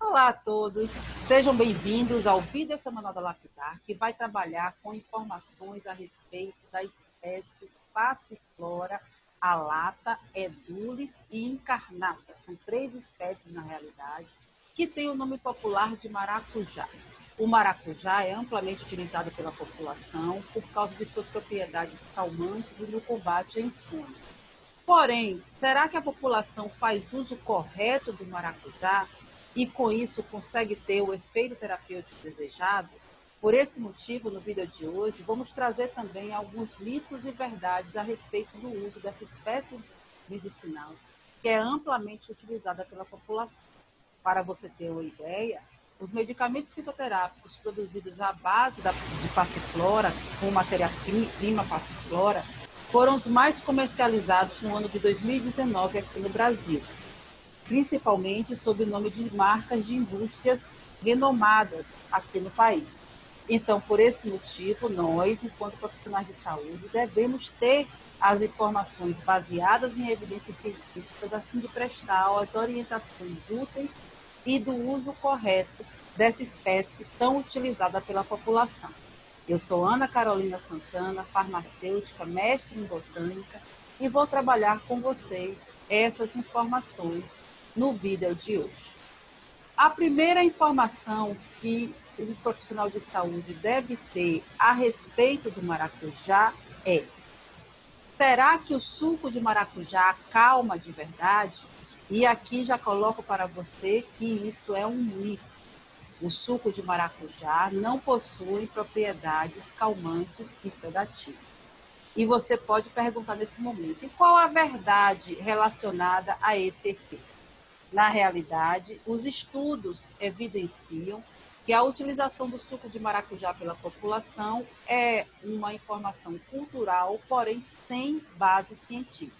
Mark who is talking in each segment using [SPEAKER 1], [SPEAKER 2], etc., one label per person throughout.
[SPEAKER 1] Olá a todos, sejam bem-vindos ao vídeo semanal da Lapidar, que vai trabalhar com informações a respeito da espécie Passiflora alata, edulis e incarnata. São três espécies, na realidade, que têm o nome popular de maracujá. O maracujá é amplamente utilizado pela população por causa de suas propriedades calmantes e no combate à insônia. Porém, será que a população faz uso correto do maracujá e, com isso, consegue ter o efeito terapêutico desejado? Por esse motivo, no vídeo de hoje, vamos trazer também alguns mitos e verdades a respeito do uso dessa espécie medicinal, que é amplamente utilizada pela população. Para você ter uma ideia, os medicamentos fitoterápicos produzidos à base de passiflora, com matéria-prima passiflora, foram os mais comercializados no ano de 2019 aqui no Brasil, principalmente sob o nome de marcas de indústrias renomadas aqui no país. Então, por esse motivo, nós, enquanto profissionais de saúde, devemos ter as informações baseadas em evidências científicas a fim de prestar as orientações úteis e do uso correto dessa espécie tão utilizada pela população. Eu sou Ana Carolina Santana, farmacêutica, mestre em botânica, e vou trabalhar com vocês essas informações no vídeo de hoje. A primeira informação que o profissional de saúde deve ter a respeito do maracujá é: será que o suco de maracujá acalma de verdade? E aqui já coloco para você que isso é um mito. O suco de maracujá não possui propriedades calmantes e sedativas. E você pode perguntar nesse momento: e qual a verdade relacionada a esse efeito? Na realidade, os estudos evidenciam que a utilização do suco de maracujá pela população é uma informação cultural, porém sem base científica.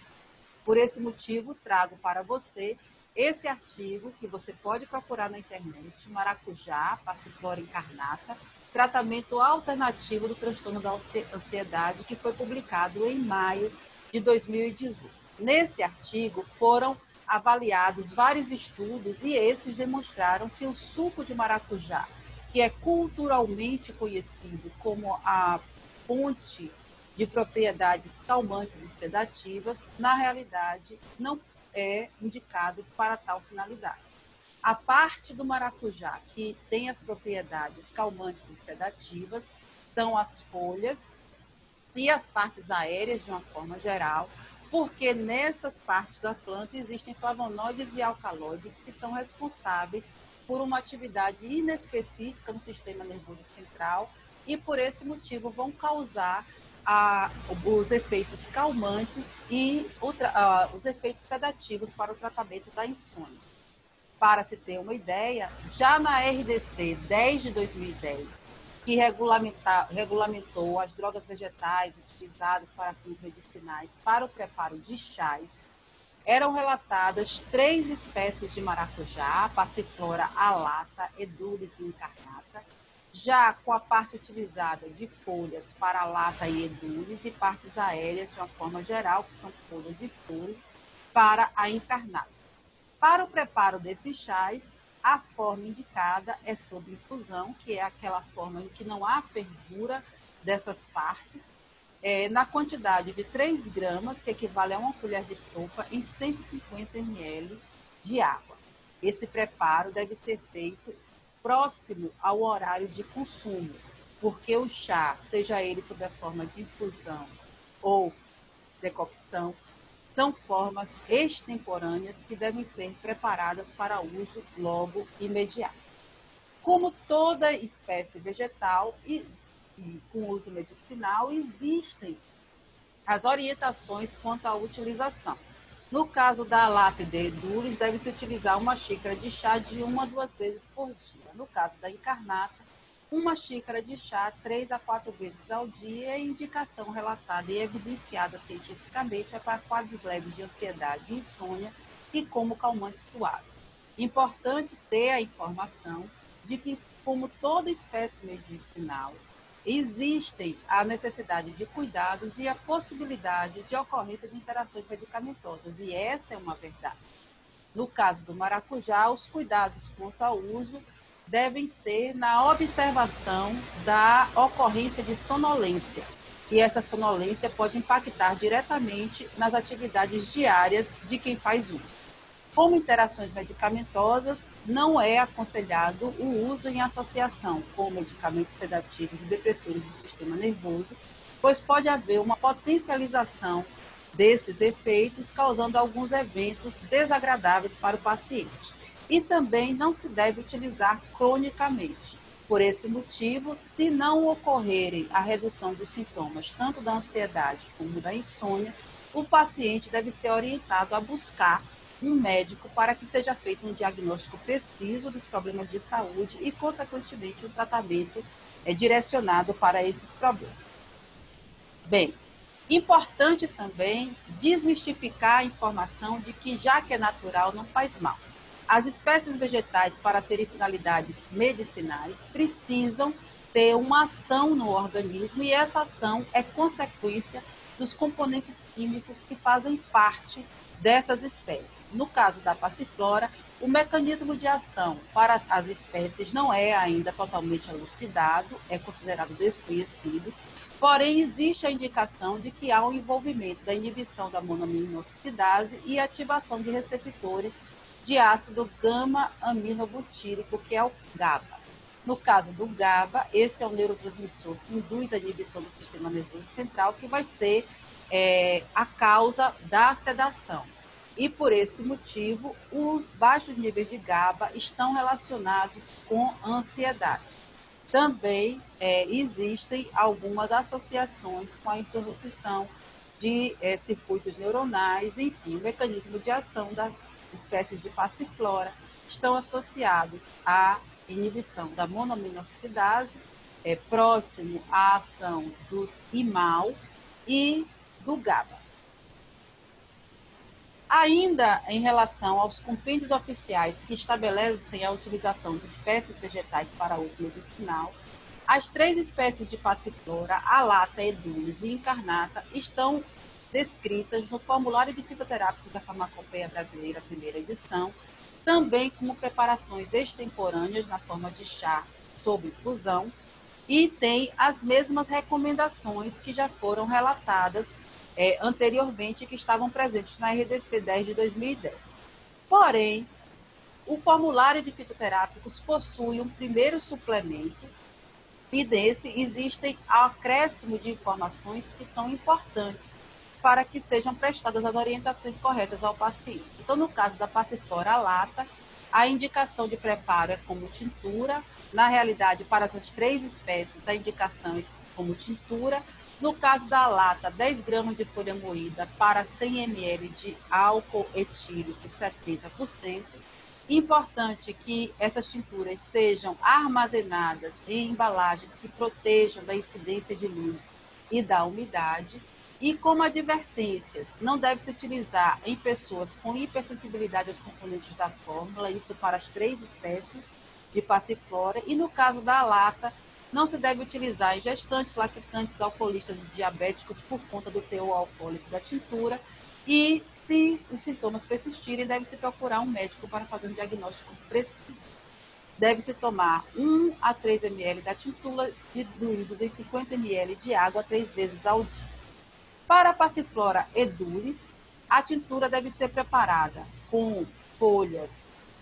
[SPEAKER 1] Por esse motivo, trago para você esse artigo que você pode procurar na internet: Maracujá, Passiflora incarnata, tratamento alternativo do transtorno da ansiedade, que foi publicado em maio de 2018. Nesse artigo foram avaliados vários estudos e esses demonstraram que o suco de maracujá, que é culturalmente conhecido como a fonte de propriedades calmantes e sedativas, na realidade não é indicado para tal finalidade. A parte do maracujá que tem as propriedades calmantes e sedativas são as folhas e as partes aéreas, de uma forma geral, porque nessas partes da planta existem flavonoides e alcaloides que são responsáveis por uma atividade inespecífica no sistema nervoso central e, por esse motivo, vão causar os efeitos calmantes e os efeitos sedativos para o tratamento da insônia. Para se ter uma ideia, já na RDC 10 de 2010, que regulamentou as drogas vegetais utilizadas para fins medicinais para o preparo de chás, eram relatadas 3 espécies de maracujá: Passiflora alata, edulis e incarnata, já com a parte utilizada de folhas para alata e edulis e partes aéreas, de uma forma geral, que são folhas e flores, para a incarnata. Para o preparo desses chás, a forma indicada é sob infusão, que é aquela forma em que não há fervura dessas partes, na quantidade de 3 gramas, que equivale a uma colher de sopa, em 150 ml de água. Esse preparo deve ser feito próximo ao horário de consumo, porque o chá, seja ele sob a forma de infusão ou decocção, são formas extemporâneas que devem ser preparadas para uso logo imediato. Como toda espécie vegetal e com uso medicinal, existem as orientações quanto à utilização. No caso da alata e da edulis, deve-se utilizar uma xícara de chá de 1 a 2 vezes por dia. No caso da incarnata, uma xícara de chá 3 a 4 vezes ao dia é indicação relatada e evidenciada cientificamente para quadros leves de ansiedade e insônia e como calmante suave. Importante ter a informação de que, como toda espécie medicinal, existem a necessidade de cuidados e a possibilidade de ocorrência de interações medicamentosas, e essa é uma verdade. No caso do maracujá, os cuidados quanto ao uso devem ser na observação da ocorrência de sonolência. E essa sonolência pode impactar diretamente nas atividades diárias de quem faz uso. Como interações medicamentosas, não é aconselhado o uso em associação com medicamentos sedativos e depressores do sistema nervoso, pois pode haver uma potencialização desses efeitos, causando alguns eventos desagradáveis para o paciente. E também não se deve utilizar cronicamente. Por esse motivo, se não ocorrerem a redução dos sintomas, tanto da ansiedade como da insônia, o paciente deve ser orientado a buscar um médico para que seja feito um diagnóstico preciso dos problemas de saúde e, consequentemente, um tratamento direcionado para esses problemas. Bem, importante também desmistificar a informação de que, já que é natural, não faz mal. As espécies vegetais, para terem finalidades medicinais, precisam ter uma ação no organismo e essa ação é consequência dos componentes químicos que fazem parte dessas espécies. No caso da passiflora, o mecanismo de ação para as espécies não é ainda totalmente elucidado, é considerado desconhecido, porém existe a indicação de que há um envolvimento da inibição da monoaminoxidase e ativação de receptores de ácido gama-aminobutírico, que é o GABA. No caso do GABA, esse é o neurotransmissor que induz a inibição do sistema nervoso central, que vai ser a causa da sedação. E por esse motivo, os baixos níveis de GABA estão relacionados com ansiedade. Também existem algumas associações com a interrupção de circuitos neuronais, enfim, o mecanismo de ação das espécies de passiflora estão associados à inibição da monoaminoxidase, próximo à ação dos IMAL e do GABA. Ainda em relação aos compêndios oficiais que estabelecem a utilização de espécies vegetais para uso medicinal, as 3 espécies de passiflora, alata, edulis e incarnata, estão descritas no Formulário de Fitoterápicos da Farmacopeia Brasileira, primeira edição, também como preparações extemporâneas na forma de chá sob infusão, e tem as mesmas recomendações que já foram relatadas anteriormente, que estavam presentes na RDC 10 de 2010. Porém, o formulário de fitoterápicos possui um primeiro suplemento e desse existem acréscimo de informações que são importantes para que sejam prestadas as orientações corretas ao paciente. Então, no caso da passiflora alata, a indicação de preparo é como tintura. Na realidade, para essas 3 espécies, a indicação é como tintura. No caso da alata, 10 gramas de folha moída para 100 ml de álcool etílico, 70%. Importante que essas tinturas sejam armazenadas em embalagens que protejam da incidência de luz e da umidade. E como advertências, não deve se utilizar em pessoas com hipersensibilidade aos componentes da fórmula, isso para as 3 espécies de passiflora. E no caso da alata, não se deve utilizar em gestantes, lactantes, alcoolistas e diabéticos por conta do teor alcoólico da tintura. E se os sintomas persistirem, deve-se procurar um médico para fazer um diagnóstico preciso. Deve-se tomar 1 a 3 ml da tintura diluídos em 50 ml de água 3 vezes ao dia. Para a passiflora edulis, a tintura deve ser preparada com folhas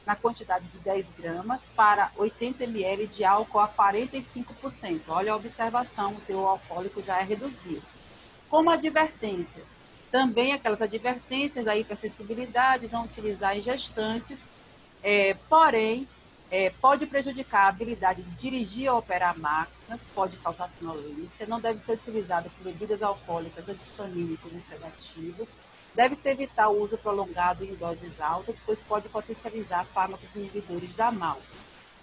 [SPEAKER 1] na quantidade de 10 gramas para 80 ml de álcool a 45%. Olha a observação, o teor alcoólico já é reduzido. Como advertências, também aquelas advertências da hipersensibilidade, não utilizar em gestantes, porém, pode prejudicar a habilidade de dirigir ou operar máquinas, pode causar sonolência, não deve ser utilizada por bebidas alcoólicas, antistamínicos e sedativos, deve-se evitar o uso prolongado em doses altas, pois pode potencializar fármacos inibidores da MAO.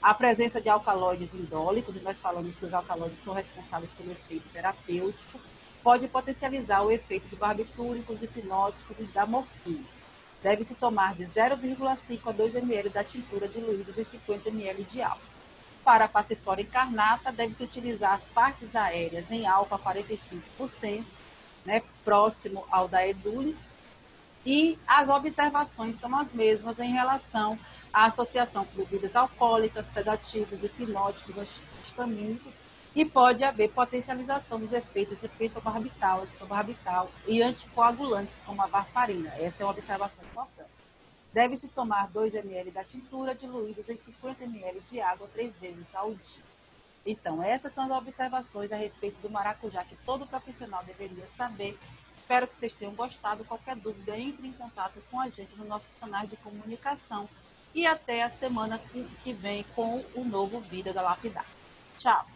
[SPEAKER 1] A presença de alcaloides indólicos, e nós falamos que os alcaloides são responsáveis pelo efeito terapêutico, pode potencializar o efeito de barbitúricos, hipnóticos e da morfina. Deve-se tomar de 0,5 a 2 ml da tintura diluídos em 50 ml de álcool. Para a passiflora incarnata, deve-se utilizar as partes aéreas em álcool a 45%, próximo ao da edulis, E as observações são as mesmas em relação à associação com bebidas alcoólicas, sedativos, hipnóticos, histamínicos, e pode haver potencialização dos efeitos de pentobarbital, exobarbital e anticoagulantes, como a varfarina. Essa é uma observação importante. Deve-se tomar 2 ml da tintura diluídos em 50 ml de água 3 vezes ao dia. Então, essas são as observações a respeito do maracujá que todo profissional deveria saber. Espero que vocês tenham gostado. Qualquer dúvida, entre em contato com a gente no nosso canal de comunicação. E até a semana que vem com o novo vídeo da Lapidar. Tchau!